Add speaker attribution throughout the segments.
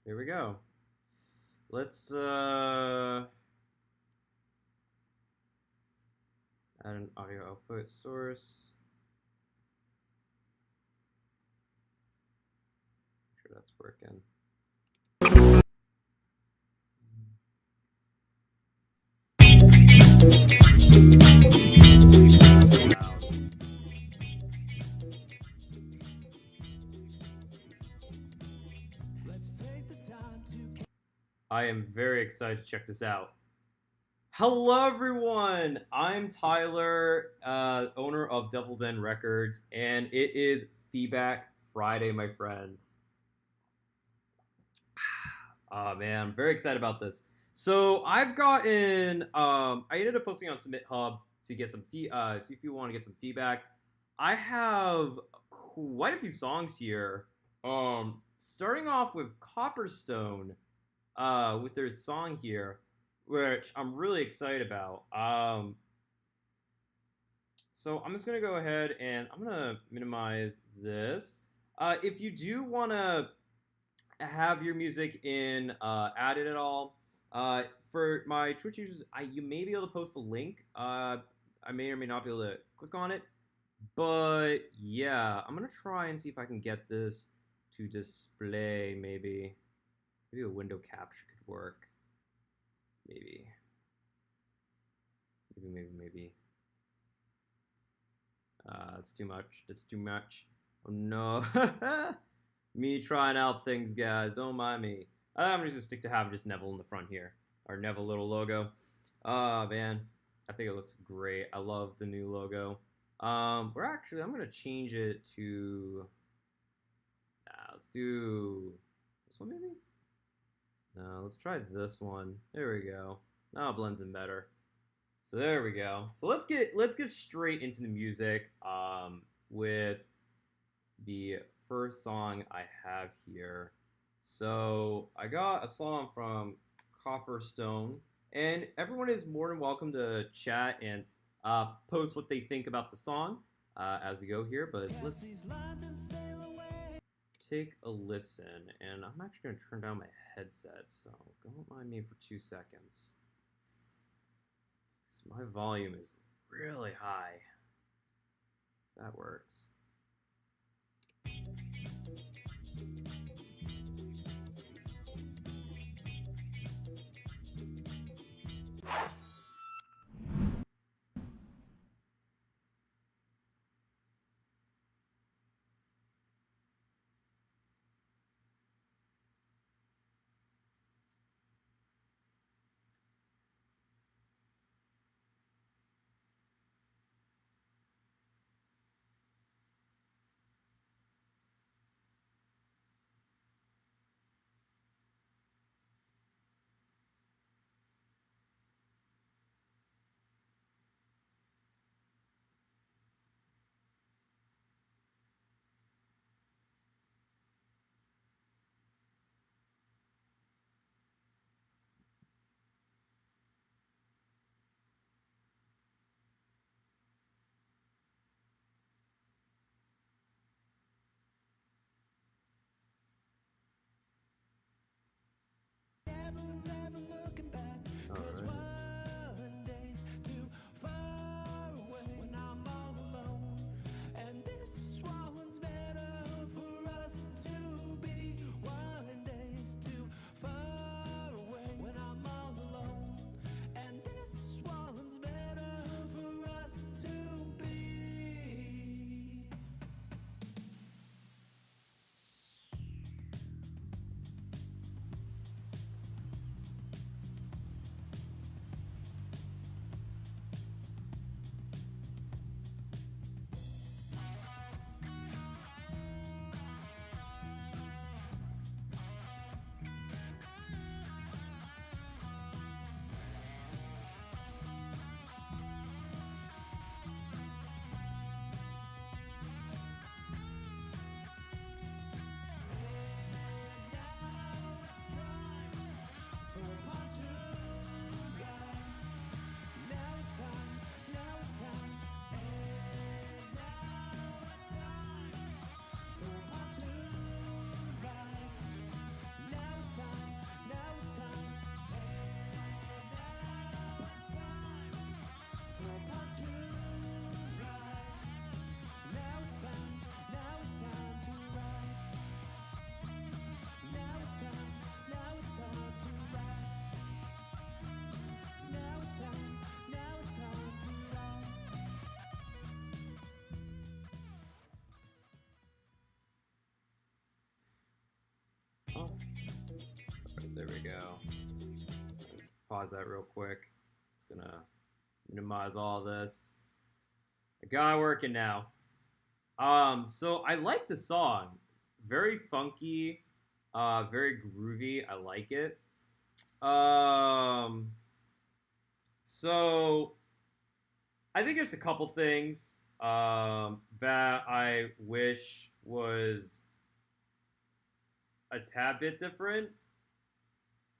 Speaker 1: Here we go. Let's add an audio output source. Make sure that's working. I am very excited to check this out. Hello, everyone. I'm Tyler, owner of Devil Den Records, and it is Feedback Friday, my friends. Oh man, I'm very excited about this. So I've gotten, I ended up posting on Submit Hub to get some see if you want to get some feedback. I have quite a few songs here. Starting off with Copperstone, with their song here, which I'm really excited about. So I'm just gonna go ahead and I'm gonna minimize this. If you do wanna have your music in added at all. For my Twitch users, you may be able to post a link. I may or may not be able to click on it, but yeah, I'm gonna try and see if I can get this to display. Maybe a window capture could work. Maybe, maybe. That's too much. That's too much. Oh no. Me trying out things, guys. Don't mind me. I'm just gonna stick to having just Neville in the front here. Our Neville little logo. Oh man. I think it looks great. I love the new logo. I'm gonna change it to let's do this one maybe? No, let's try this one. There we go. Now it blends in better. So there we go. So let's get straight into the music with the first song I have here. So I got a song from Copperstone, and everyone is more than welcome to chat and post what they think about the song as we go here. But let's take a listen, and I'm actually going to turn down my headset, so don't mind me for 2 seconds. So my volume is really high. That works. Right, there we go. Let's pause that real quick. It's gonna minimize all this. I got working now. So I like the song. Very funky, very groovy. I like it. Um, so I think there's a couple things that I wish was a tad bit different.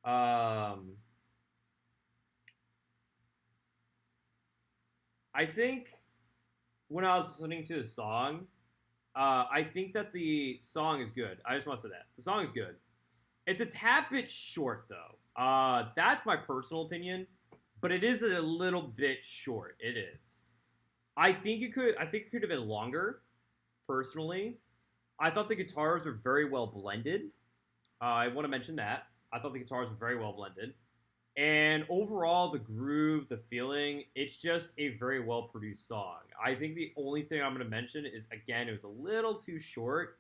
Speaker 1: I think when I was listening to the song, I think that the song is good. I just want to say that the song is good. It's a tad bit short though. That's my personal opinion, but it is a little bit short. It is. I think it could. I think it could have been longer. Personally, I thought the guitars were very well blended. I want to mention that. I thought the guitars were very well blended. And overall, the groove, the feeling, it's just a very well produced song. I think the only thing I'm going to mention is, again, it was a little too short.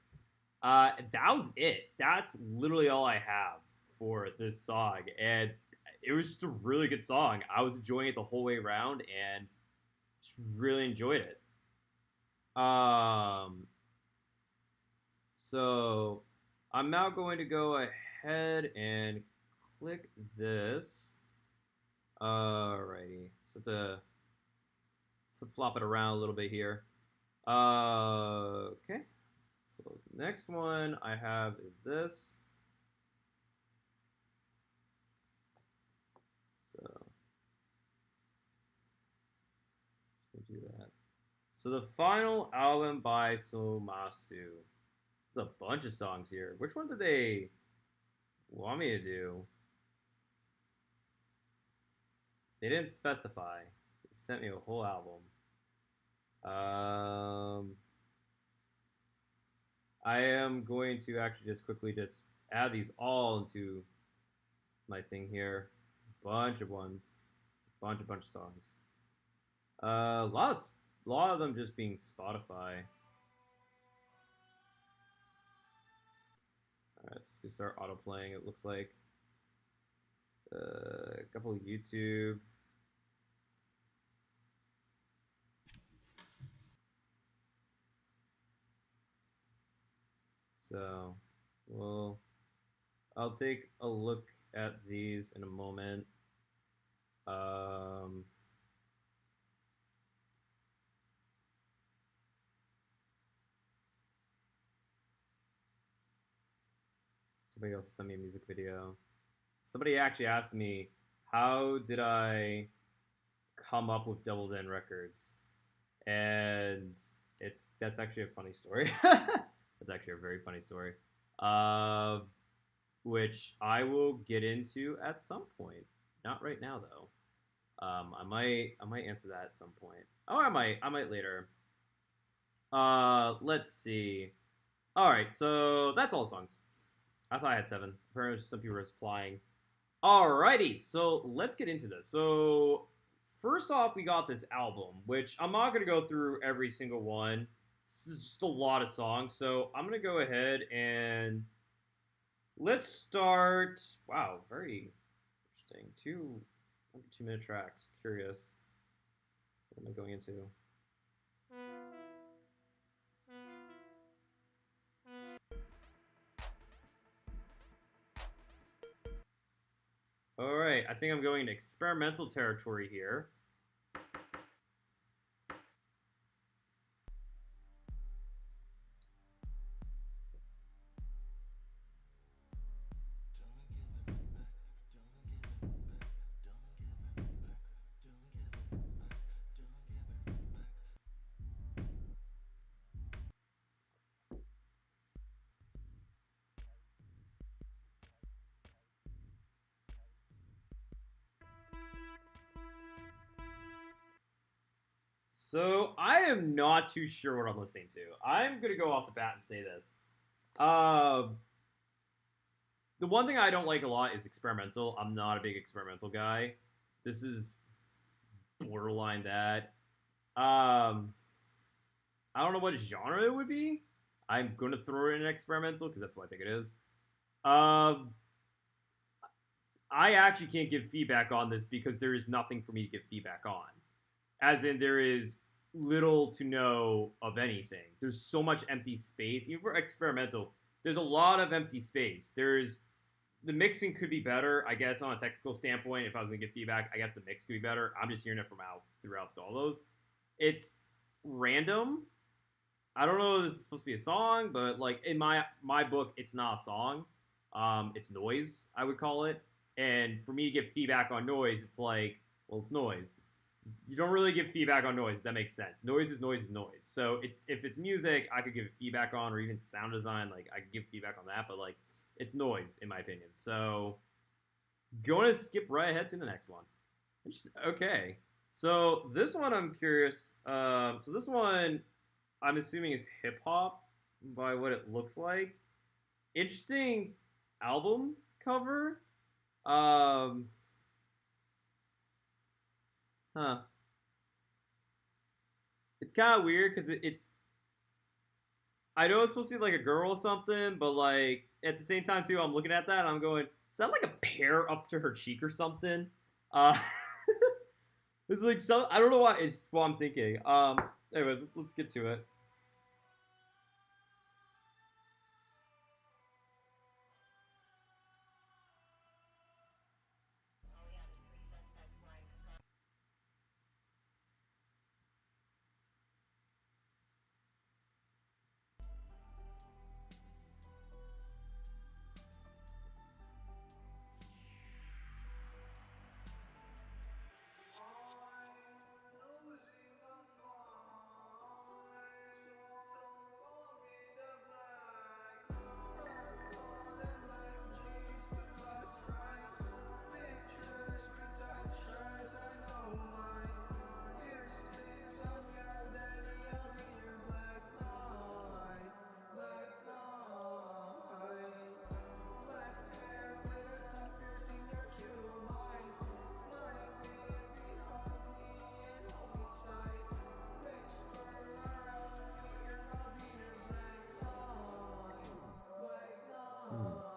Speaker 1: That was it. That's literally all I have for this song. And it was just a really good song. I was enjoying it the whole way around and just really enjoyed it. So I'm now going to go ahead and click this. Alrighty. So to flip flop it around a little bit here. Okay. So the next one I have is this. So do that. So the final album by Somasu. There's a bunch of songs here. Which one did they want me to do? They didn't specify. They sent me a whole album. I am going to actually just quickly just add these all into my thing here. There's a bunch of ones. There's a bunch of songs. A lot of them just being Spotify. Alright, let's just start auto playing. It looks like a couple of YouTube. So, well, I'll take a look at these in a moment. Somebody else sent me a music video. Somebody actually asked me, how did I come up with Double Den Records? And that's actually a funny story. That's actually a very funny story. Which I will get into at some point. Not right now though. I might answer that at some point. Oh, I might later. Let's see. All right, so that's all the songs. I thought I had 7. Apparently, some people were supplying. Alrighty, so let's get into this. So first off, we got this album, which I'm not gonna go through every single one. This is just a lot of songs, so I'm gonna go ahead and let's start. Wow, very interesting. 2 minute tracks. Curious. What am I going into? All right, I think I'm going to experimental territory here. So I am not too sure what I'm listening to. I'm gonna go off the bat and say this. The one thing I don't like a lot is experimental. I'm not a big experimental guy. This is borderline that. I don't know what genre it would be. I'm gonna throw it in experimental because that's what I think it is. Um, I actually can't give feedback on this because there is nothing for me to give feedback on. As in, there is little to no of anything. There's so much empty space. Even for experimental, there's a lot of empty space. There's the mixing could be better, I guess, on a technical standpoint. If I was gonna give feedback, I guess the mix could be better. I'm just hearing it from out throughout all those. It's random. I don't know if this is supposed to be a song, but like in my book, it's not a song. It's noise, I would call it. And for me to give feedback on noise, it's like, well, it's noise. You don't really give feedback on noise. That makes sense. Noise is noise is noise. So it's if it's music, I could give feedback on, or even sound design, like I could give feedback on that. But like, it's noise in my opinion. So going to skip right ahead to the next one. Okay. So this one I'm curious. So this one I'm assuming is hip hop by what it looks like. Interesting album cover. Um, huh. It's kind of weird because I know it's supposed to be like a girl or something, but like at the same time too, I'm looking at that and I'm going, is that like a pear up to her cheek or something? Uh, it's like some I don't know why it's what I'm thinking. Anyways, let's get to it. Hmm.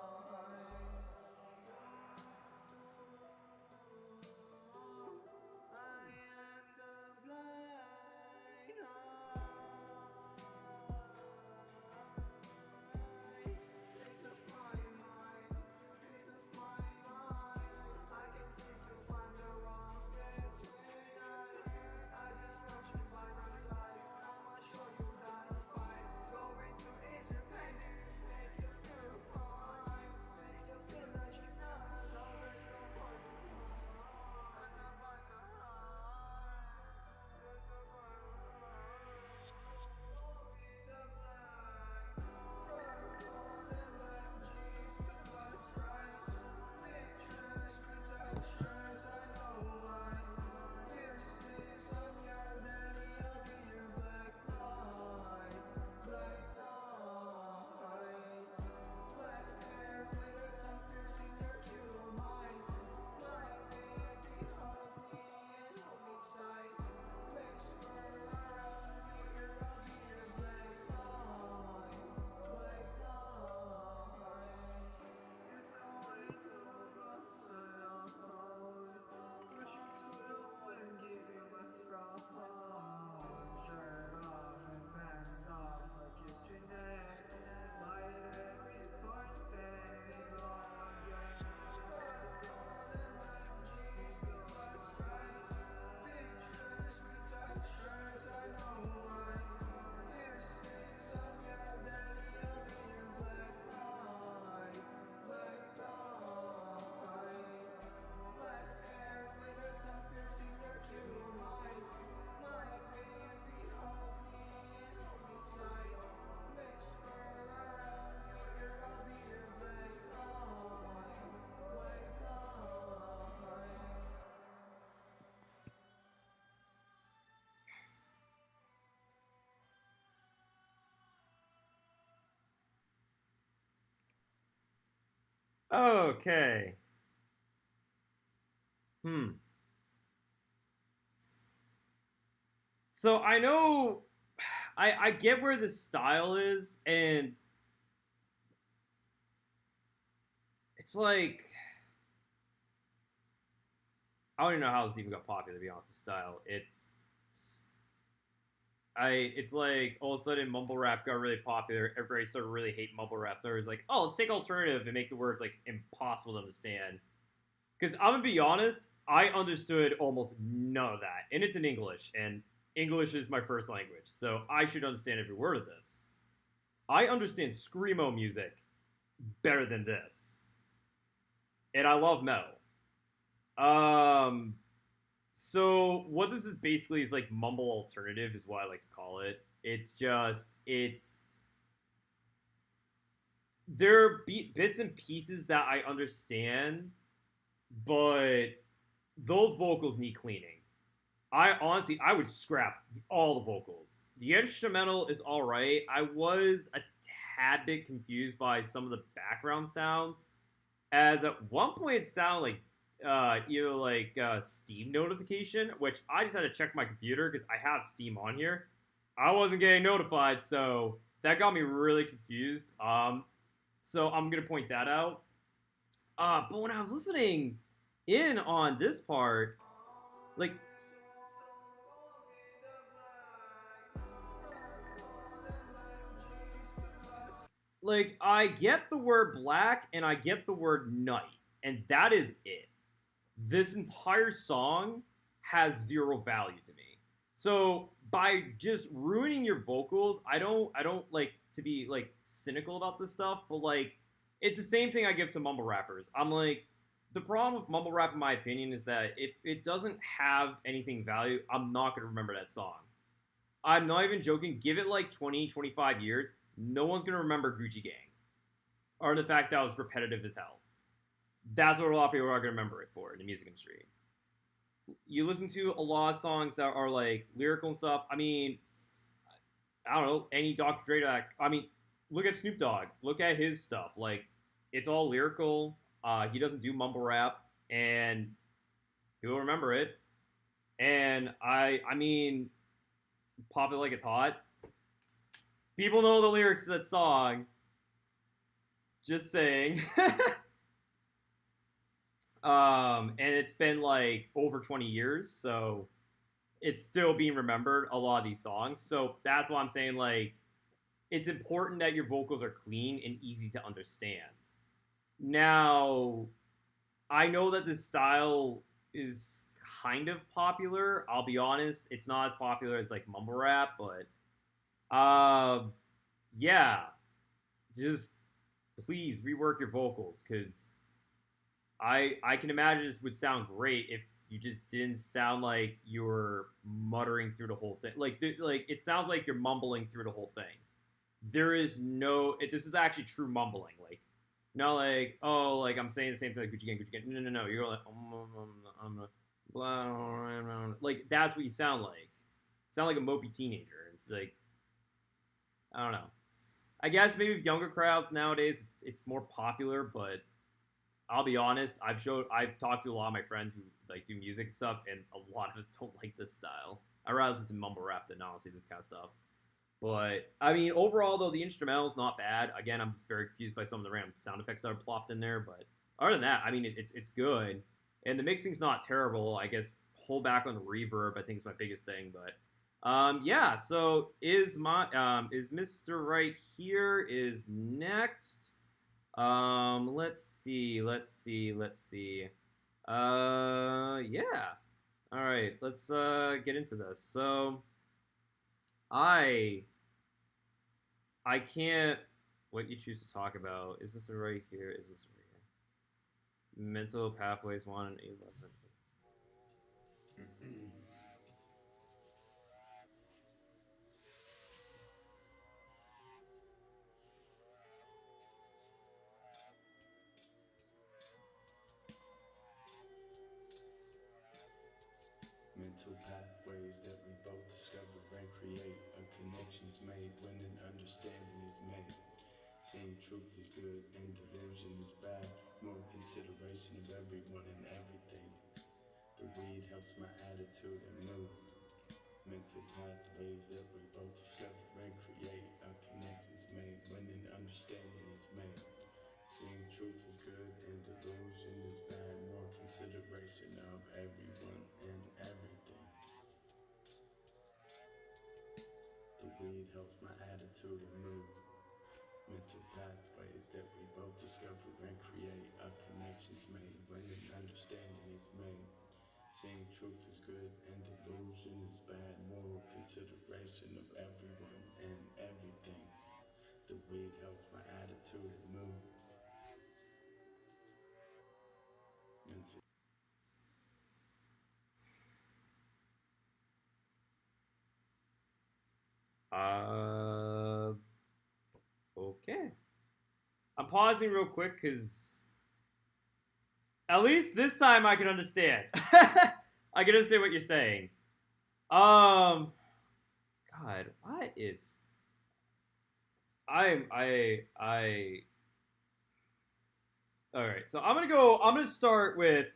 Speaker 1: Okay. Hmm. So I know I get where the style is, and it's like I don't even know how this even got popular. To be honest, the style. It's like all of a sudden mumble rap got really popular. Everybody started really hate mumble rap. So it was like, oh, let's take alternative and make the words like impossible to understand. Because I'm gonna be honest, I understood almost none of that, and it's in English, and English is my first language, so I should understand every word of this. I understand screamo music better than this, and I love metal. Um, so what this is basically is like mumble alternative is what I like to call it. It's there are bits and pieces that I understand, but those vocals need cleaning. I would scrap all the vocals. The instrumental is all right. I was a tad bit confused by some of the background sounds, as at one point it sounded like either like Steam notification, which I just had to check my computer because I have Steam on here. I wasn't getting notified, so that got me really confused. So I'm gonna point that out. But when I was listening in on this part, like I get the word black and I get the word night, and that is it. This entire song has zero value to me. So by just ruining your vocals, I don't like to be like cynical about this stuff, but like it's the same thing I give to mumble rappers. I'm like the problem with mumble rap in my opinion is that if it doesn't have anything value, I'm not going to remember that song. I'm not even joking. Give it like 20, 25 years, no one's going to remember Gucci Gang or the fact that it was repetitive as hell. That's what a lot of people are going to remember it for in the music industry. You listen to a lot of songs that are like lyrical and stuff. I mean, I don't know, any Dr. Dre track. I mean, look at Snoop Dogg. Look at his stuff. Like, it's all lyrical. He doesn't do mumble rap, and people remember it. And I mean, Pop It Like It's Hot. People know the lyrics to that song. Just saying. And it's been like over 20 years, so it's still being remembered, a lot of these songs. So that's why I'm saying like it's important that your vocals are clean and easy to understand. Now, I know that this style is kind of popular. I'll be honest, it's not as popular as like mumble rap, but yeah, just please rework your vocals because I can imagine this would sound great if you just didn't sound like you were muttering through the whole thing. Like it sounds like you're mumbling through the whole thing. There is no. This is actually true mumbling. Like not like oh like I'm saying the same thing like Gucci Gang, Gucci Gang. No, no, no. You're like like that's what you sound like. You sound like a mopey teenager. It's like I don't know. I guess maybe with younger crowds nowadays it's more popular, but I'll be honest. I've talked to a lot of my friends who like do music and stuff, and a lot of us don't like this style. I rather listen to mumble rap than honestly this kind of stuff. But I mean, overall though, the instrumental is not bad. Again, I'm just very confused by some of the random sound effects that are plopped in there. But other than that, I mean, it's good, and the mixing's not terrible. I guess hold back on the reverb. I think is my biggest thing. But yeah. So is Mr. Right here is next. Let's see, let's see, let's see. Yeah. All right, let's get into this. So, I I can't. What you choose to talk about is Mr. Right here. Is Mr. Right here? Mental pathways 1 and 11.
Speaker 2: Mental pathways that we both discover and create. A connection's made when an understanding is made. Seeing truth is good and delusion is bad. More consideration of everyone and everything. The weed helps my attitude and mood. Mental pathways that we both discover and create. A connection's made when an understanding is made. Seeing truth is good and delusion is bad. More consideration of everyone and everything. The weed helps my attitude and mood. Mental pathways that we both discover and create. A connection's made when an understanding is made. Seeing truth is good and delusion is bad. Moral consideration of everyone and everything. The weed helps my attitude and mood. Mental.
Speaker 1: Okay. I'm pausing real quick because at least this time I can understand. I can understand what you're saying. God, what is? I. All right, so I'm gonna start with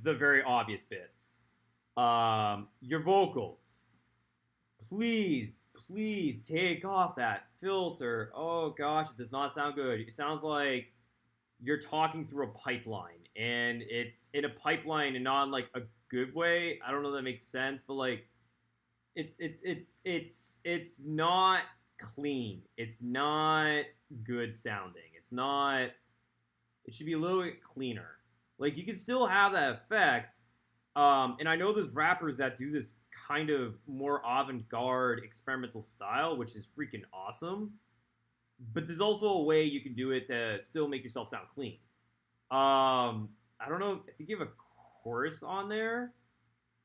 Speaker 1: the very obvious bits. Your vocals. Please take off that filter. Oh gosh, it does not sound good. It sounds like you're talking through a pipeline, and it's in a pipeline and not in like a good way. I don't know if that makes sense, but like it's not clean. It's not good sounding. It's not. It should be a little bit cleaner. Like you can still have that effect. And I know there's rappers that do this kind of more avant-garde experimental style, which is freaking awesome. But there's also a way you can do it to still make yourself sound clean. I don't know. I think you have a chorus on there.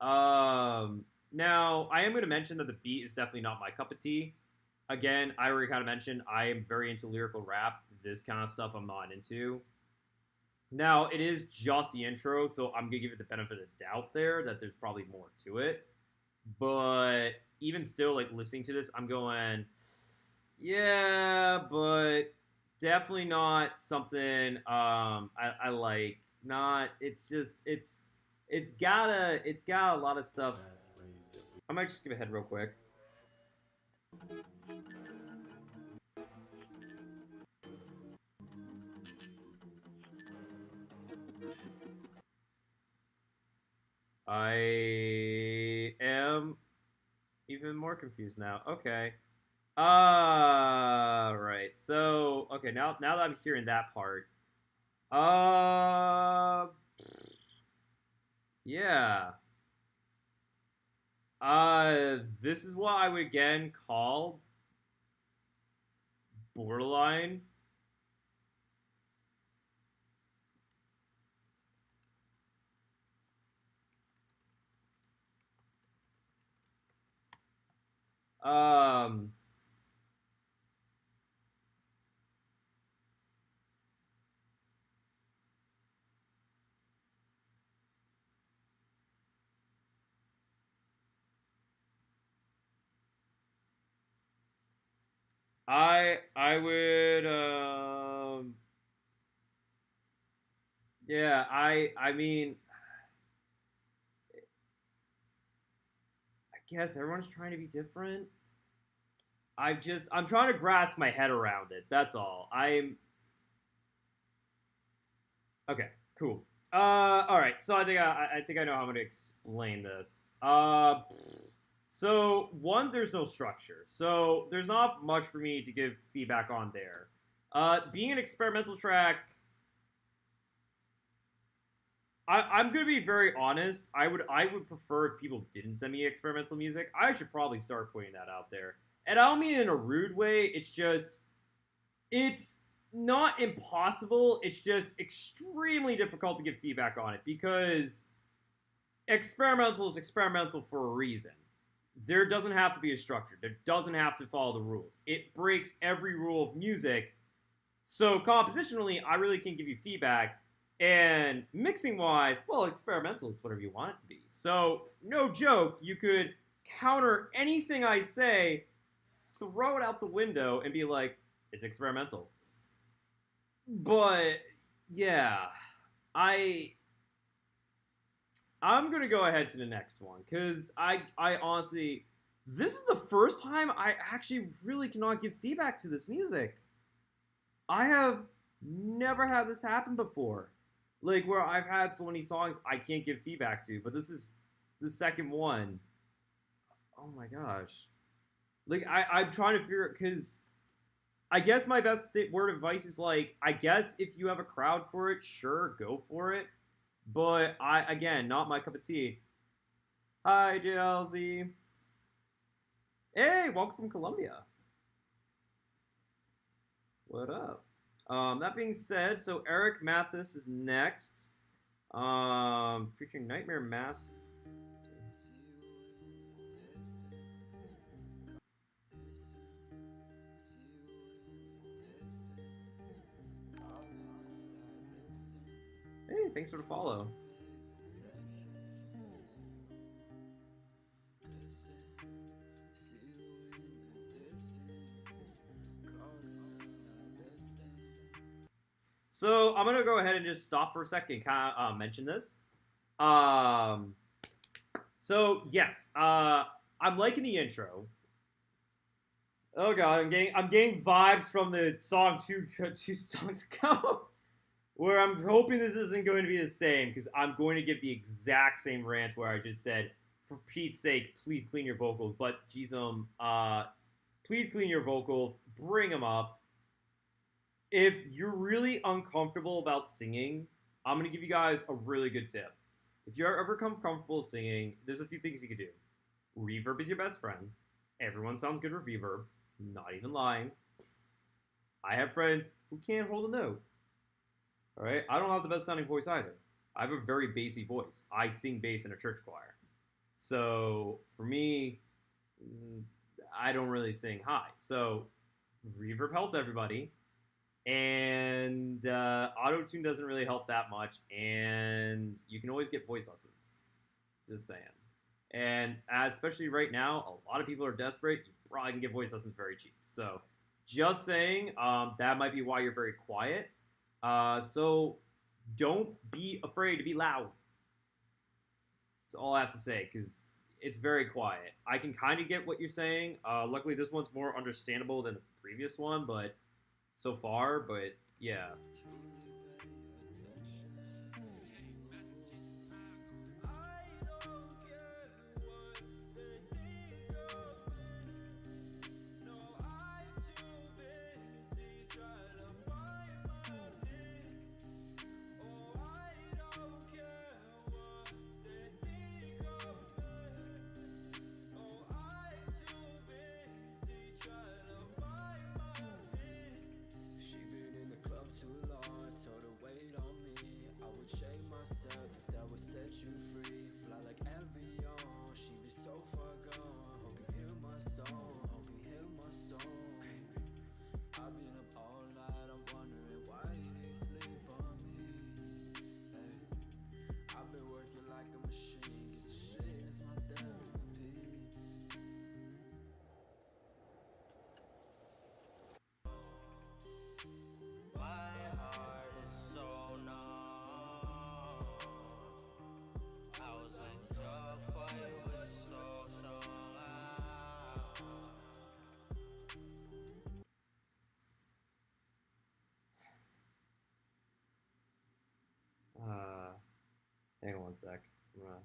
Speaker 1: Now I am going to mention that the beat is definitely not my cup of tea. Again, I already kind of mentioned I am very into lyrical rap. This kind of stuff I'm not into. Now, it is just the intro, so I'm going to give it the benefit of the doubt there that there's probably more to it. But even still, like, listening to this, I'm going, yeah, but definitely not something I like. Not, it's just, it's got a lot of stuff. I might just give a head real quick. I am even more confused now. Okay. Right. So, okay, now that I'm hearing that part. Uh yeah. This is what I would again call borderline. Um I would yeah, I mean I guess everyone's trying to be different. I'm trying to grasp my head around it. That's all. I'm okay. Cool. All right. So I think I know how I'm gonna explain this. So one, there's no structure, so there's not much for me to give feedback on there. Being an experimental track, I'm gonna be very honest. I would prefer if people didn't send me experimental music. I should probably start putting that out there. And I don't mean it in a rude way. It's just it's not impossible. It's just extremely difficult to give feedback on it because experimental is experimental for a reason. There doesn't have to be a structure. There doesn't have to follow the rules. It breaks every rule of music. So compositionally, I really can't give you feedback. And mixing wise, well, experimental is whatever you want it to be. So, no joke, you could counter anything I say, throw it out the window, and be like, it's experimental. But yeah, I'm gonna go ahead to the next one because I honestly, this is the first time I actually really cannot give feedback to this music. I have Never had this happen before. Like where I've had so many songs I can't give feedback to, but this is the second one. Oh my gosh. Like I'm trying to figure it because I guess my best word of advice is like I guess if you have a crowd for it, sure, go for it. But I again, not my cup of tea. Hi, JLZ. Hey, welcome from Colombia. What up? That being said, so Eric Mathis is next. Featuring Nightmare Mass. Hey, thanks for the follow. So I'm gonna go ahead and just stop for a second, kind of mention this. So yes, I'm liking the intro. Oh god, I'm getting vibes from the song two songs ago, where I'm hoping this isn't going to be the same because I'm going to give the exact same rant where I just said, for Pete's sake, please clean your vocals. But geez, please clean your vocals, bring them up. If you're really uncomfortable about singing, I'm gonna give you guys a really good tip. If you're ever comfortable singing, there's a few things you can do. Reverb is your best friend. Everyone sounds good with reverb. Not even lying. I have friends who can't hold a note. All right, I don't have the best sounding voice either. I have a very bassy voice. I sing bass in a church choir. So for me, I don't really sing high. So reverb helps everybody. And auto tune doesn't really help that much, and you can always get voice lessons. Just saying. And especially right now, a lot of people are desperate. You probably can get voice lessons very cheap. So, just saying, that might be why you're very quiet. So, don't be afraid to be loud. That's all I have to say, because it's very quiet. I can kind of get what you're saying. Luckily, this one's more understandable than the previous one, but so far, but yeah. Hang on one sec. I'm gonna...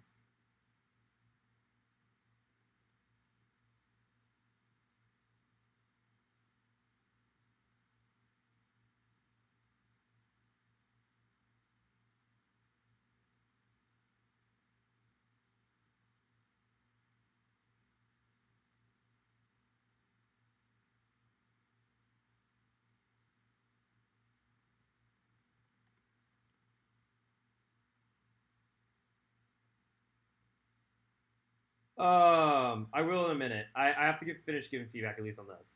Speaker 1: I will in a minute. I have to finish giving feedback at least on this.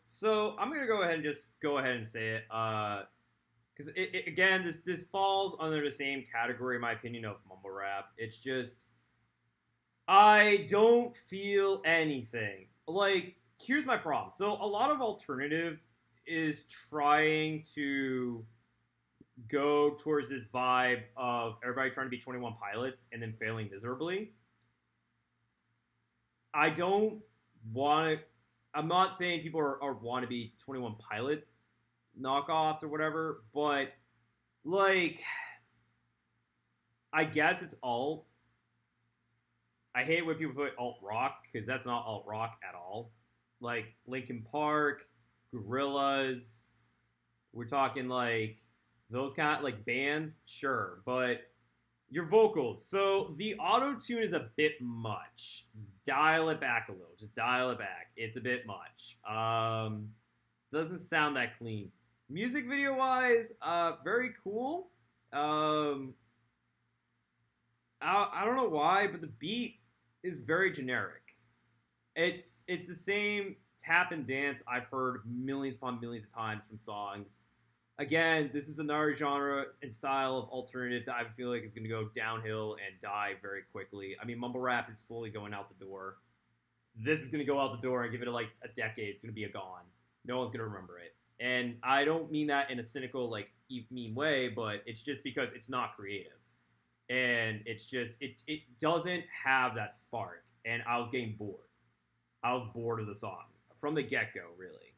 Speaker 1: So I'm gonna go ahead and just go ahead and say it. Because again, this falls under the same category, in my opinion, of mumble rap. It's just I don't feel anything. Like, here's my problem. So a lot of alternative is trying to go towards this vibe of everybody trying to be 21 Pilots and then failing miserably. I don't want to. I'm not saying people are want to be 21 Pilot, knockoffs or whatever, but like I guess it's alt. I hate when people put alt rock because that's not alt rock at all. Like Linkin Park, Gorillaz, we're talking like those kind of like bands, sure, but your vocals. So the auto tune is a bit much. Dial it back a little. Just dial it back. It's a bit much. Doesn't sound that clean. Music video wise, very cool. I don't know why, but the beat is very generic. It's the same tap and dance I've heard millions upon millions of times from songs. Again, this is another genre and style of alternative that I feel like is going to go downhill and die very quickly. I mean, mumble rap is slowly going out the door. This is going to go out the door and give it like a decade. It's going to be a gone. No one's going to remember it. And I don't mean that in a cynical, like, mean way, but it's just because it's not creative. And it's just, it doesn't have that spark. And I was getting bored. I was bored of the song from the get-go, really.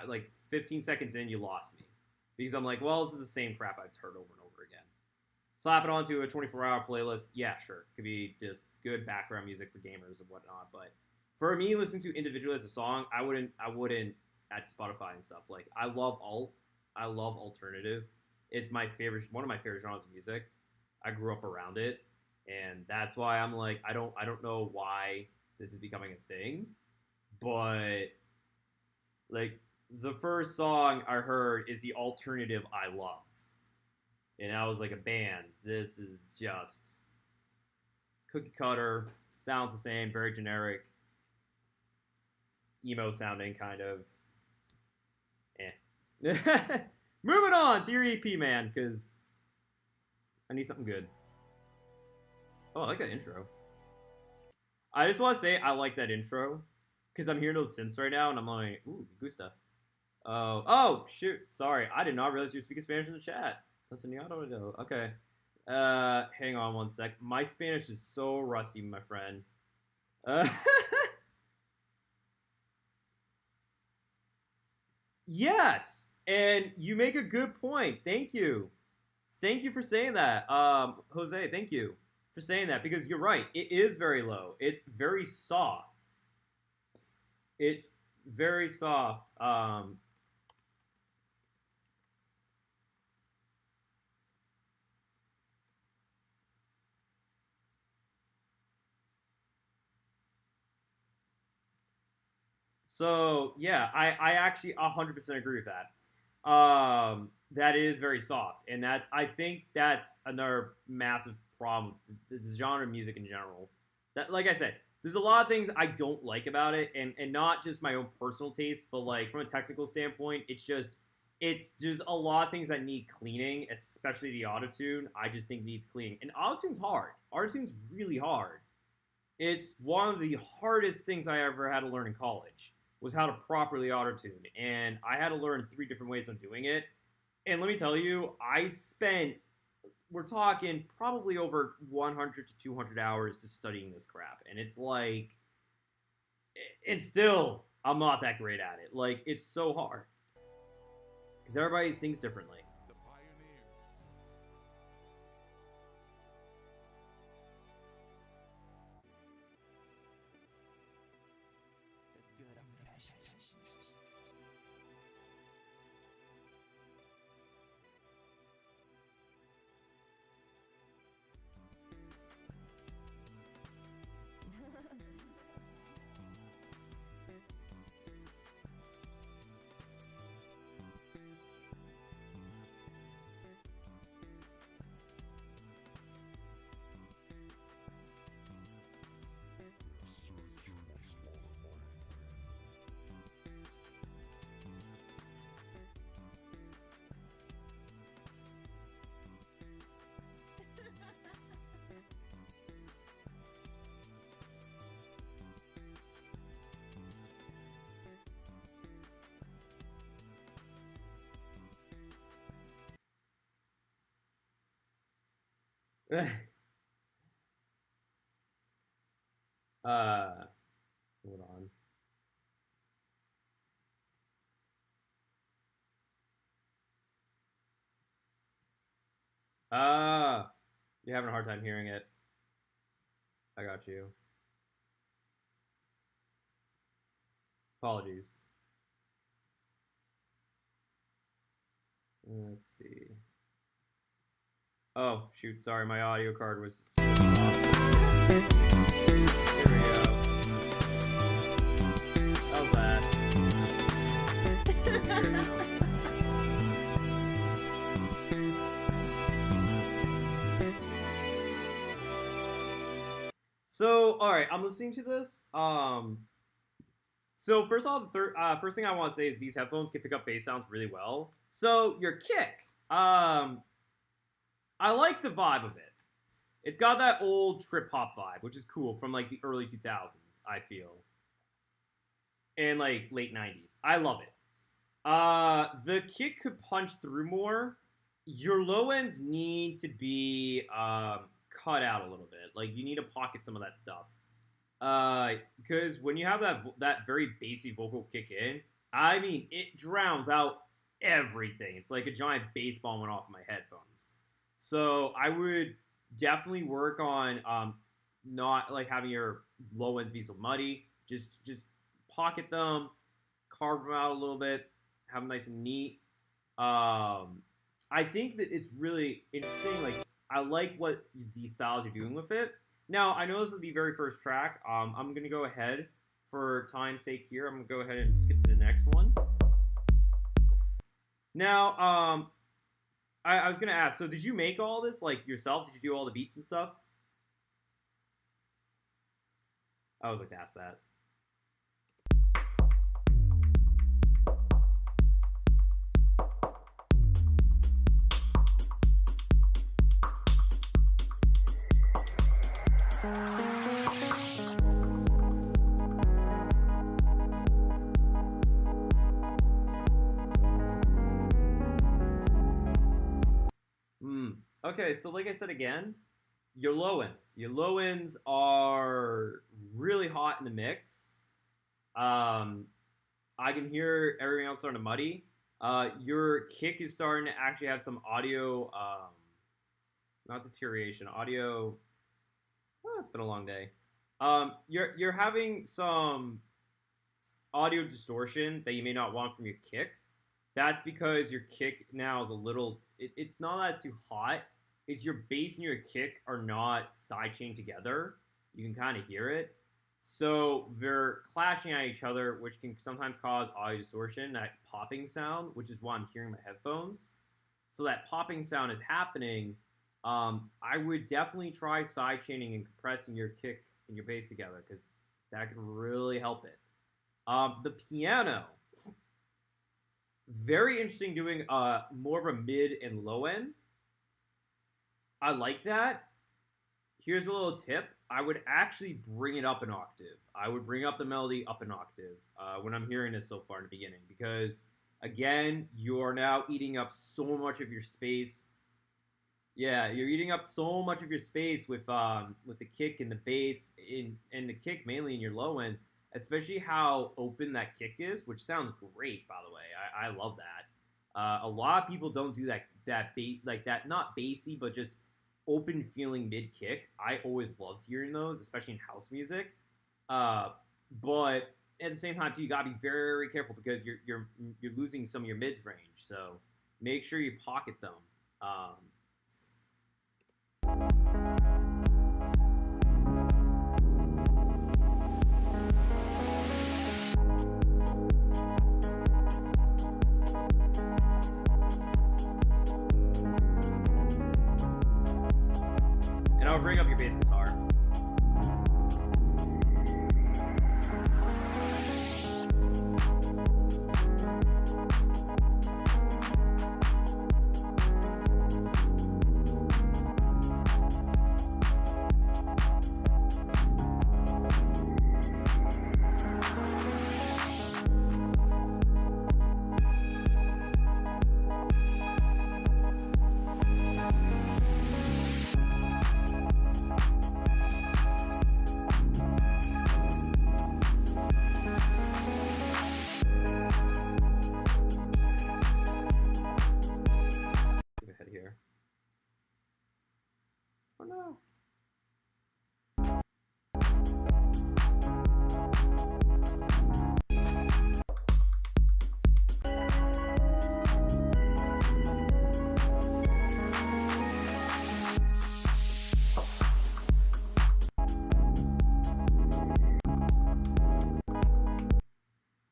Speaker 1: Like 15 seconds in, you lost me. Because I'm like, well, this is the same crap I've heard over and over again. Slap it onto a 24-hour playlist, yeah, sure. Could be just good background music for gamers and whatnot. But for me, listening to individually as a song, I wouldn't at Spotify and stuff. Like, I love alt. I love alternative. It's my favorite, one of my favorite genres of music. I grew up around it, and that's why I'm like, I don't know why this is becoming a thing, but like the first song I heard is the alternative I love. And I was like, a band, this is just cookie cutter, sounds the same, very generic, emo sounding kind of. Moving on to your EP, man, because I need something good. Oh, I like that intro. I just want to say I like that intro because I'm hearing those synths right now, and I'm like, ooh, gusta. Oh, shoot. Sorry. I did not realize you were speaking Spanish in the chat. Listen, okay. Hang on one sec. My Spanish is so rusty, my friend. Yes, and you make a good point. Thank you. Thank you for saying that, Jose. Thank you for saying that because you're right. It is very low. It's very soft. It's very soft. So yeah, I actually 100% agree with that. That is very soft, and that's I think that's another massive problem. The genre of music in general. That, like I said, there's a lot of things I don't like about it, and not just my own personal taste, but like from a technical standpoint, it's just a lot of things that need cleaning, especially the autotune. I just think needs cleaning, and autotune's hard. Autotune's really hard. It's one of the hardest things I ever had to learn in college was how to properly autotune, and I had to learn 3 different ways of doing it. And let me tell you, I spent, we're talking probably over 100 to 200 hours just studying this crap, and it's like, and still, I'm not that great at it. Like, it's so hard because everybody sings differently. uh, Hold on. You're having a hard time hearing it. I got you. Apologies. Let's see. Oh, shoot, sorry, my audio card was... Here we go. How's that? So, alright, I'm listening to this. So first of all, first thing I want to say is these headphones can pick up bass sounds really well. So your kick, I like the vibe of it. It's got that old trip hop vibe, which is cool from like the early 2000s, I feel, and like late 90s. I love it. The kick could punch through more. Your low ends need to be cut out a little bit. Like you need to pocket some of that stuff. Because when you have that very bassy vocal kick in, I mean, it drowns out everything. It's like a giant baseball went off in my headphones. So I would definitely work on not like having your low ends be so muddy. Just pocket them, carve them out a little bit, have them nice and neat. I think that it's really interesting. Like I like what these styles are doing with it. Now, I know this is the very first track. I'm going to go ahead, for time's sake here, I'm going to go ahead and skip to the next one. Now, I was going to ask, so did you make all this, like, yourself? Did you do all the beats and stuff? I always like to ask that. Okay, so like I said again, your low ends. Your low ends are really hot in the mix. I can hear everything else starting to muddy. Your kick is starting to actually have some audio, not deterioration, audio. Oh, it's been a long day. You're having some audio distortion that you may not want from your kick. That's because your kick now is a little. It's not that it's too hot. It's your bass and your kick are not sidechained together. You can kind of hear it. So they're clashing at each other, which can sometimes cause audio distortion, that popping sound, which is why I'm hearing my headphones. So that popping sound is happening. I would definitely try sidechaining and compressing your kick and your bass together because that can really help it. The piano, very interesting doing more of a mid and low end. I like that. Here's a little tip. I would actually bring it up an octave. I would bring up the melody up an octave when I'm hearing this so far in the beginning because, again, you are now eating up so much of your space. Yeah, you're eating up so much of your space with the kick and the bass and the kick mainly in your low ends, especially how open that kick is, which sounds great, by the way. I love that. A lot of people don't do that bass, like that, not bassy, but just open feeling mid kick. I always loved hearing those, especially in house music. But at the same time, too, you gotta be very careful because you're losing some of your mids range. So make sure you pocket them. And I'll bring up your bass guitar. no.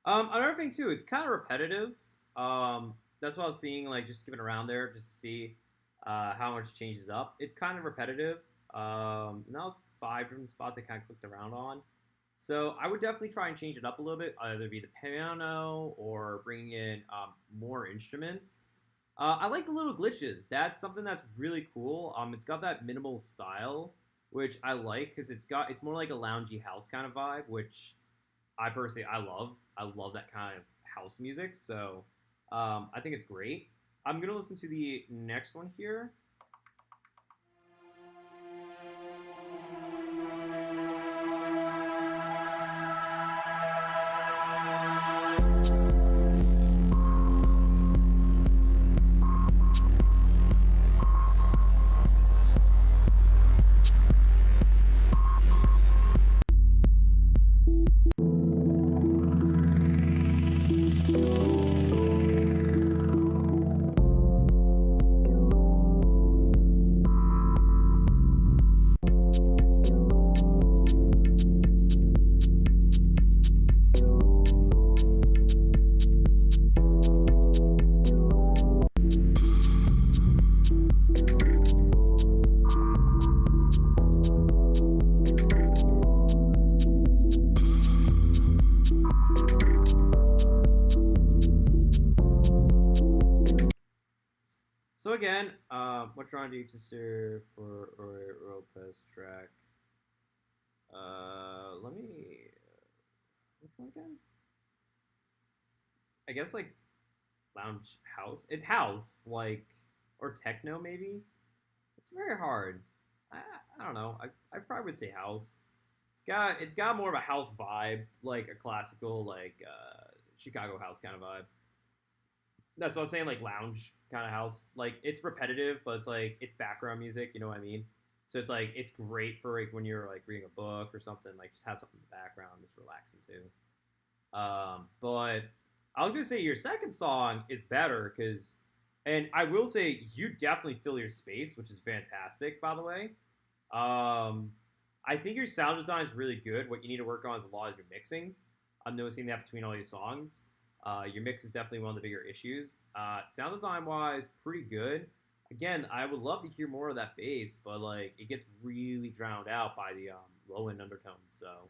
Speaker 1: Another thing too, it's kind of repetitive. That's what I was seeing, like just skipping around there just to see how much it changes up. It's kind of repetitive. And that was 5 different spots I kind of clicked around on. So I would definitely try and change it up a little bit, either be the piano or bringing in more instruments. I like the little glitches. That's something that's really cool. It's got that minimal style, which I like because it's more like a loungy house kind of vibe, which I personally I love. I love that kind of house music. So I think it's great. I'm gonna listen to the next one here. So again, what genre do you consider for Ropez track? Let me. Which one again? I guess like lounge house. It's house, like or techno maybe. It's very hard. I don't know. I probably would say house. It's got more of a house vibe, like a classical like Chicago house kind of vibe. That's what I was saying, like lounge kind of house. Like it's repetitive, but it's like it's background music. You know what I mean? So it's like it's great for like when you're like reading a book or something. Like just have something in the background. It's relaxing too. But I was gonna say your second song is better because, and I will say you definitely fill your space, which is fantastic. By the way, I think your sound design is really good. What you need to work on is a lot is your mixing. I'm noticing that between all these songs. Your mix is definitely one of the bigger issues. Sound design wise, pretty good. Again, I would love to hear more of that bass, but like it gets really drowned out by the low end undertones. So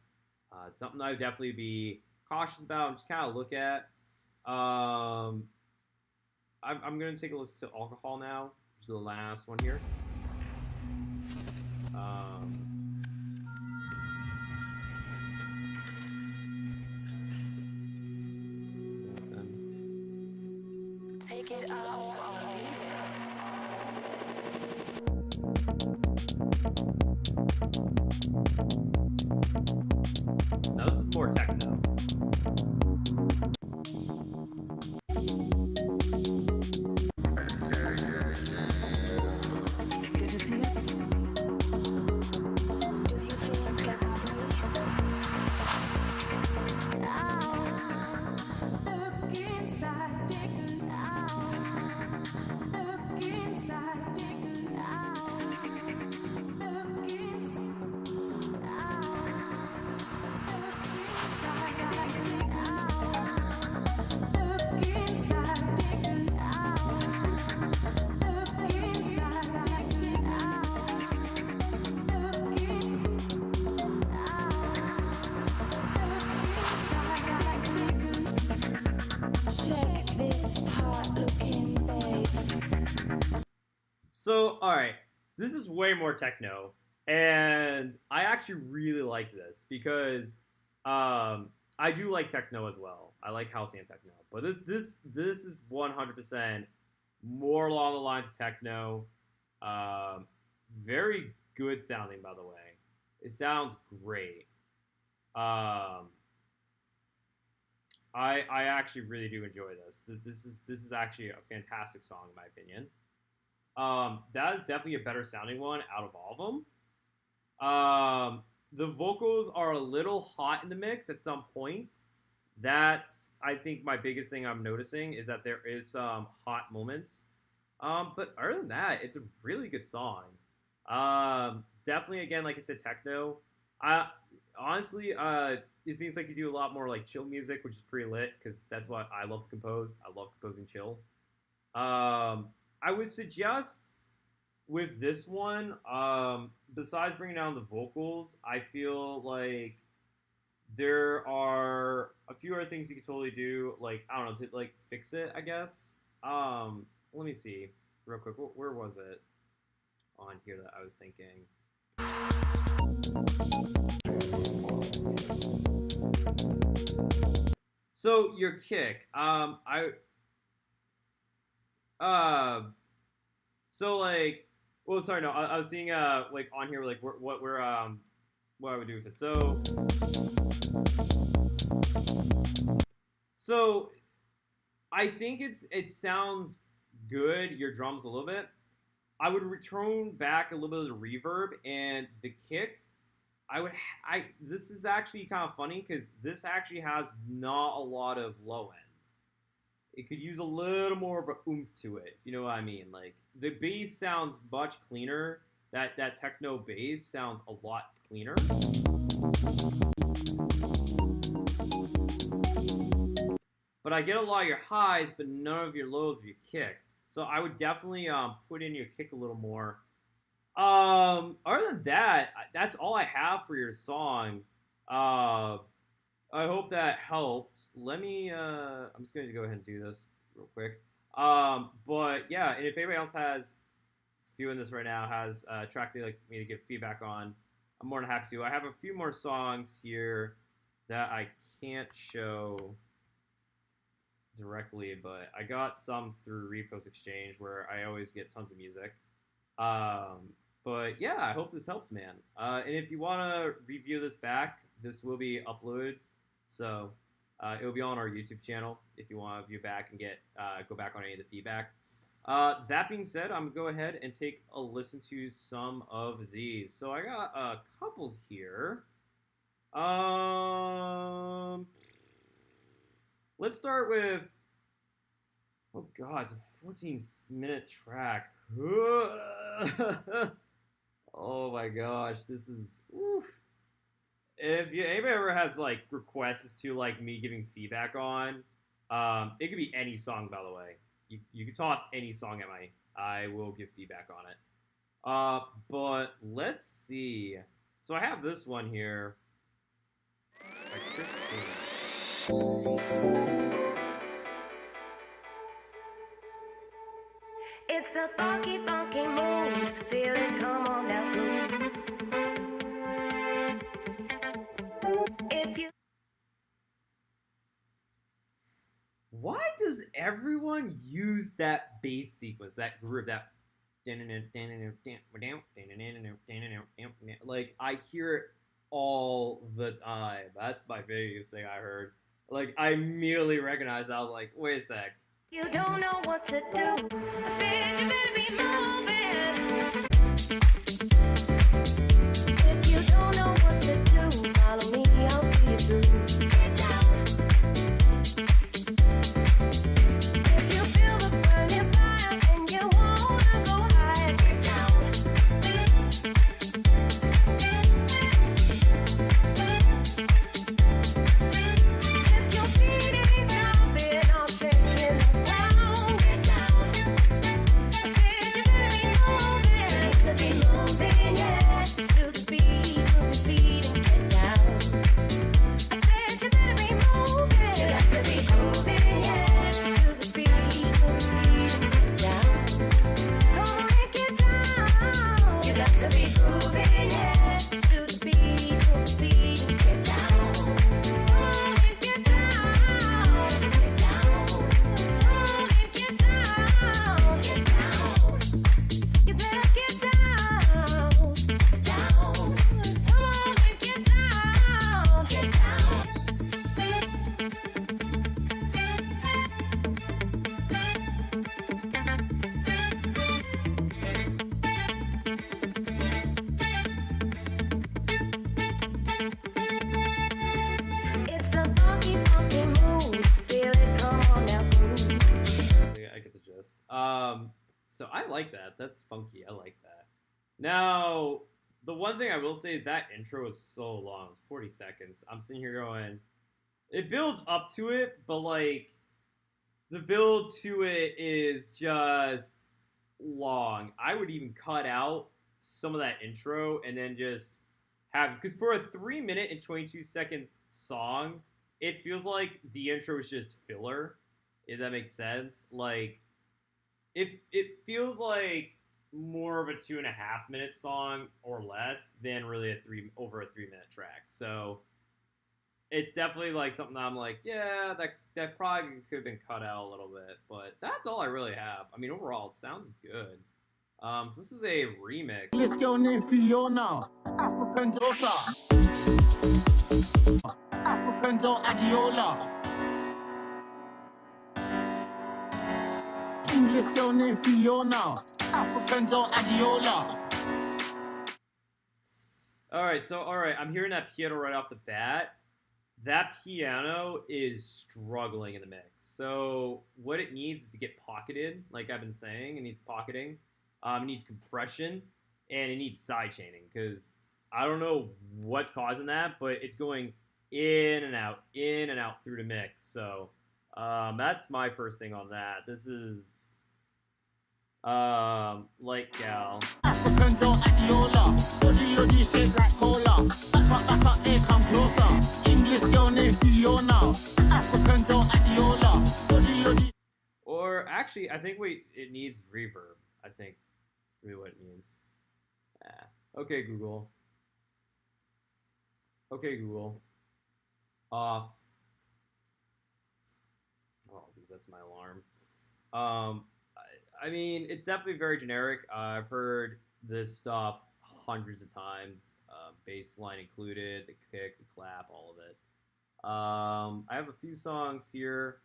Speaker 1: it's something I would definitely be cautious about and just kind of look at. I'm gonna take a listen to Alcohol now, which is the last one here.
Speaker 3: Take it out or leave
Speaker 1: Now this is more techno.
Speaker 3: Did you see it? Do you think about me? Look inside, take a look. Look inside, take a look. Look check this hot-looking babes.
Speaker 1: So, all right, this is way more techno, and I actually really like this because I do like techno as well. I like house and techno, but this is 100% more along the lines of techno. Very good sounding, by the way. It sounds great. I actually really do enjoy this. This is actually a fantastic song in my opinion. That is definitely a better sounding one out of all of them. The vocals are a little hot in the mix at some points. That's, I think, my biggest thing I'm noticing is that there is some hot moments. But other than that, it's a really good song. Definitely, again, like I said, techno. Honestly, it seems like you do a lot more like chill music, which is pretty lit because that's what I love to compose. I love composing chill. I would suggest with this one, besides bringing down the vocals, I feel like there are a few other things you could totally do. Like, I don't know, to like fix it, I guess. Let me see real quick. Where was it on here that I was thinking? So your kick, so like, well, sorry, no, I was seeing like on here like what I would do with it. So I think it sounds good. Your drums a little bit. I would return back a little bit of the reverb and the kick. This is actually kind of funny because this actually has not a lot of low end. It could use a little more of a oomph to it, if you know what I mean. Like, the bass sounds much cleaner. That techno bass sounds a lot cleaner. But I get a lot of your highs, but none of your lows of your kick. So I would definitely put in your kick a little more. Other than that, that's all I have for your song. I hope that helped. Let me, I'm just going to go ahead and do this real quick. But yeah, and if anybody else has, viewing this right now, has a track they'd like me to give feedback on, I'm more than happy to. I have a few more songs here that I can't show directly, but I got some through Repost Exchange where I always get tons of music. But yeah, I hope this helps, man. And if you want to review this back, this will be uploaded. So it will be on our YouTube channel if you want to view back and get go back on any of the feedback. That being said, I'm going to go ahead and take a listen to some of these. So I got a couple here. Let's start with, oh god, it's a 14-minute track. Oh my gosh, this is, oof. If anybody ever has like requests to like me giving feedback on, it could be any song, by the way. You could toss any song at me. I will give feedback on it. But let's see. So I have this one here. By Chris King.
Speaker 3: It's a funky, funky mood. Feel it, come on now. If you
Speaker 1: Why does everyone use that bass sequence, that groove, that like I hear it all the time. That's my biggest thing I heard. Like I immediately recognized. I was like, wait a sec.
Speaker 3: you don't know what to do, I said you better be moving. If you don't know what to do, follow me, I'll see you through. Get down. If you feel the burning fire and you wanna go high, get down. If your feet ain't stopping, I'll shake it down. Get down. I said you
Speaker 1: like that. That's funky. I like that. Now, the one thing I will say is that intro is so long. It's 40 seconds. I'm sitting here going, it builds up to it, but like the build to it is just long. I would even cut out some of that intro and then just have, because for a 3 minute and 22 second song, it feels like the intro is just filler. If that makes sense. Like it feels like more of a 2.5 minute song or less than really over a 3 minute track. So it's definitely like something that I'm like, yeah, that probably could have been cut out a little bit, but that's all I really have. I mean, overall, it sounds good. So this is a remix.
Speaker 4: English girl named Fiona, African daughter, African girl Adiola. English girl named Fiona, African girl Adiola.
Speaker 1: All right, I'm hearing that piano right off the bat. That piano is struggling in the mix. So what it needs is to get pocketed, like I've been saying. It needs pocketing. It needs compression, and it needs side chaining, because I don't know what's causing that, but it's going in and out through the mix. So that's my first thing on that. This is Light Gal.
Speaker 4: African girl Adiola, body shaped like cola. Back up, here come closer. English girl named Fiona, African girl Adiola, body.
Speaker 1: Or actually, I think it needs reverb. I think really what it means. Okay, Google. Okay, Google. Off. Oh, because that's my alarm. I mean, it's definitely very generic. I've heard this stuff hundreds of times. Bass line included, the kick, the clap, all of it. I have a few songs here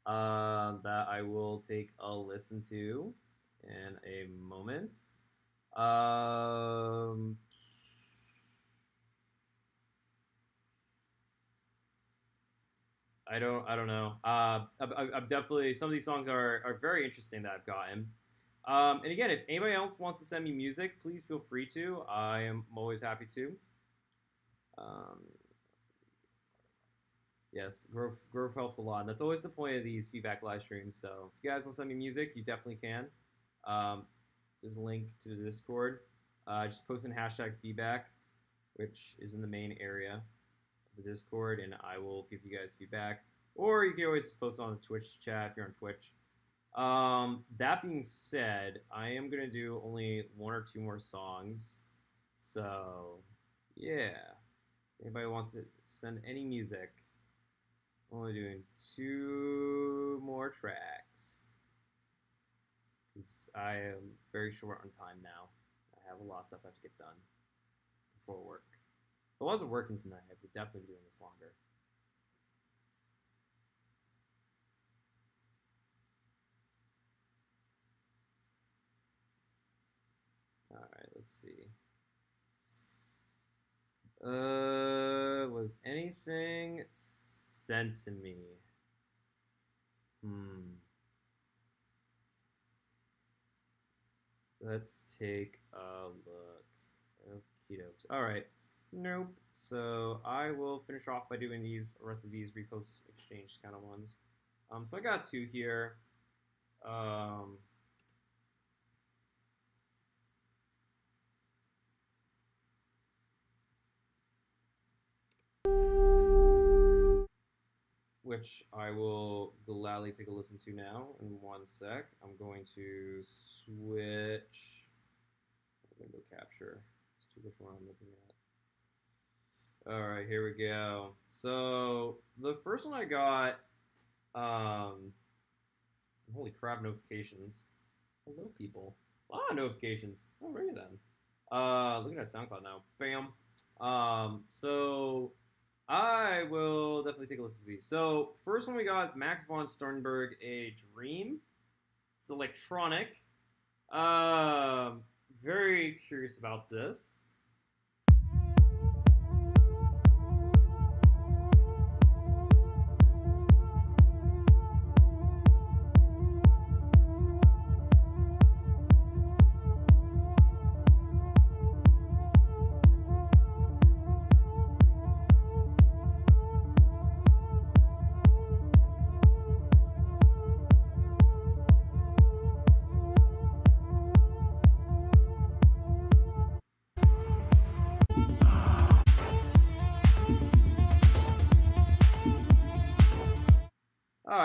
Speaker 1: that I will take a listen to in a moment. I don't know. I'm definitely, some of these songs are very interesting that I've gotten. And again, if anybody else wants to send me music, please feel free to. I'm always happy to. Yes, growth helps a lot. And that's always the point of these feedback live streams. So if you guys want to send me music, you definitely can. There's a link to the Discord. Just post in #feedback, which is in the main area of the Discord, and I will give you guys feedback. Or you can always post on the Twitch chat if you're on Twitch. That being said, I am going to do only 1 or 2 more songs. So, yeah. Anybody wants to send any music, I'm only doing 2 more tracks, because I am very short on time now. I have a lot of stuff I have to get done before work. If I wasn't working tonight, I would definitely be doing this longer. Alright, let's see. Was anything sent to me? Let's take a look. Okie dokes. Alright. Nope. So I will finish off by doing the rest of these repost exchange kind of ones. So I got 2 here. Which I will gladly take a listen to now in 1 sec. I'm going to switch window capture. Let's see which one I'm looking at. All right, here we go. So the first one I got, holy crap, notifications. Hello, people. A lot of notifications. Oh, look at them. Looking at SoundCloud now. Bam. So I will definitely take a listen to these. So first one we got is Max von Sternberg, A Dream. It's electronic. Very curious about this.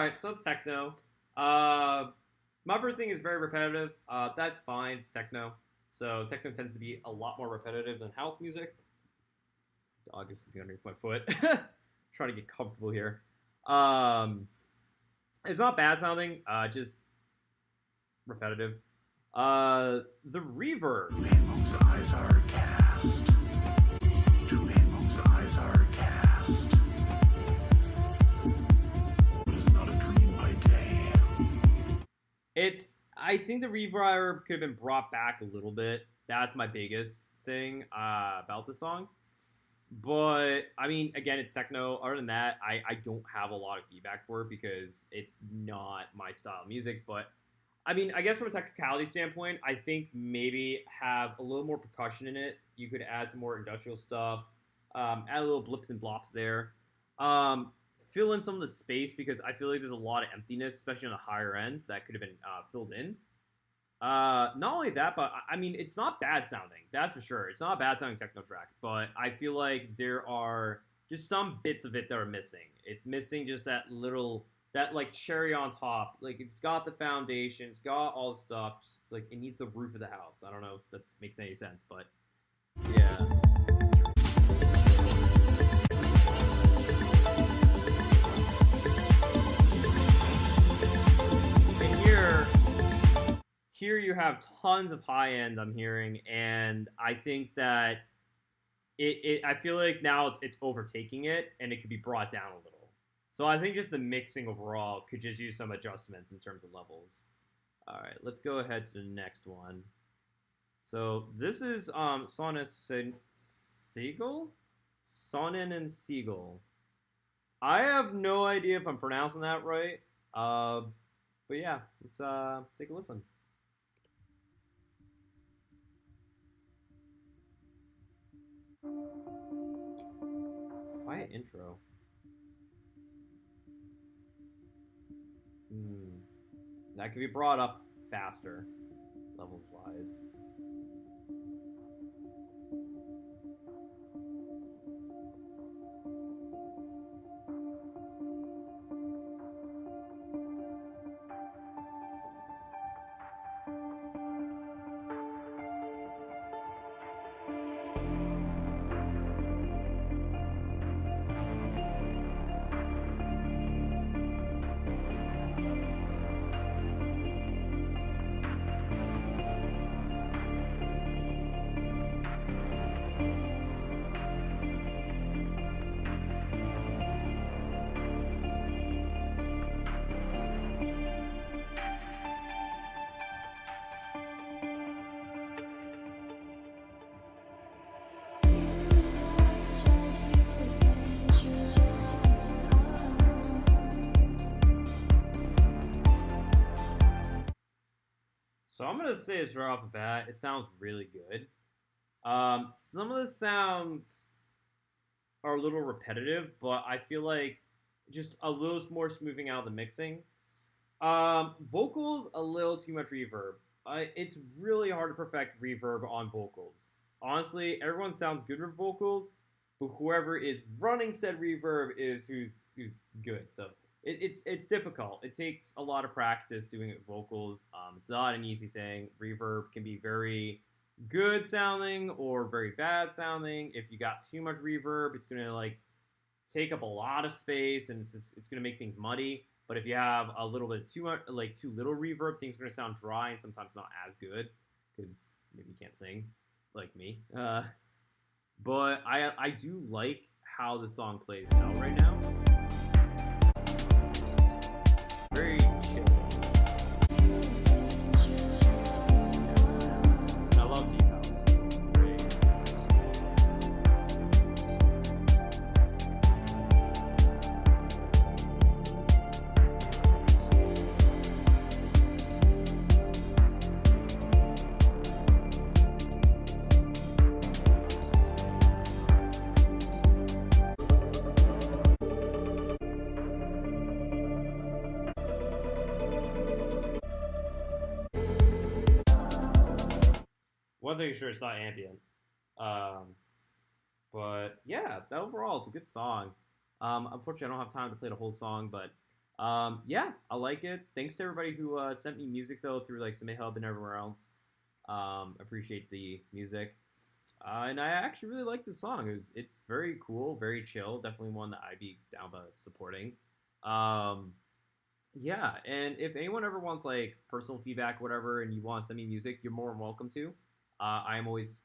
Speaker 1: right, so it's techno. My first thing is very repetitive. That's fine. It's techno. So techno tends to be a lot more repetitive than house music. Dog is sitting underneath my foot. Trying to get comfortable here. It's not bad sounding. Just repetitive. The reverb.
Speaker 5: Rainbow's eyes are cast. To Rainbow's eyes are cast. It is not a dream by day.
Speaker 1: I think the reverb could have been brought back a little bit. That's my biggest thing about the song. But I mean, again, it's techno. Other than that, I don't have a lot of feedback for it because it's not my style of music. But I mean, I guess from a technicality standpoint, I think maybe have a little more percussion in it. You could add some more industrial stuff, add a little blips and blops there. Fill in some of the space because I feel like there's a lot of emptiness, especially on the higher ends, that could have been filled in. Not only that, but I mean, it's not bad sounding. That's for sure. It's not a bad sounding techno track, but I feel like there are just some bits of it that are missing. It's missing just that like cherry on top. Like it's got the foundation, it's got all the stuff. It's like it needs the roof of the house. I don't know if that makes any sense, but yeah. Here you have tons of high end I'm hearing, and I think that I feel like now it's overtaking it, and it could be brought down a little. So I think just the mixing overall could just use some adjustments in terms of levels. All right, let's go ahead to the next one. So this is Sonnen Siegel? Sonnen and Siegel. I have no idea if I'm pronouncing that right. But yeah, let's take a listen. Quiet intro. That could be brought up faster, levels wise. So I'm gonna say this right off the bat. It sounds really good. Some of the sounds are a little repetitive, but I feel like just a little more smoothing out the mixing. Vocals, a little too much reverb. It's really hard to perfect reverb on vocals. Honestly, everyone sounds good with vocals, but whoever is running said reverb is who's good. So it's difficult. It takes a lot of practice doing it with vocals. It's not an easy thing. Reverb can be very good sounding or very bad sounding. If you got too much reverb, it's gonna like take up a lot of space and it's gonna make things muddy. But if you have a little bit too much, like too little reverb, things are gonna sound dry and sometimes not as good because maybe you can't sing like me. But I do like how the song plays out right now. Very chill. And I love Deep House. It's great. One thing is sure, it's not ambient. But yeah, overall, it's a good song. Unfortunately, I don't have time to play the whole song, but Yeah, I like it. Thanks to everybody who sent me music though through like Submit Hub and everywhere else. Appreciate the music. And I actually really like the song. It's very cool, very chill. Definitely one that I'd be down about supporting. Um, yeah, and if anyone ever wants like personal feedback, whatever, and you want to send me music, you're more than welcome to. I am always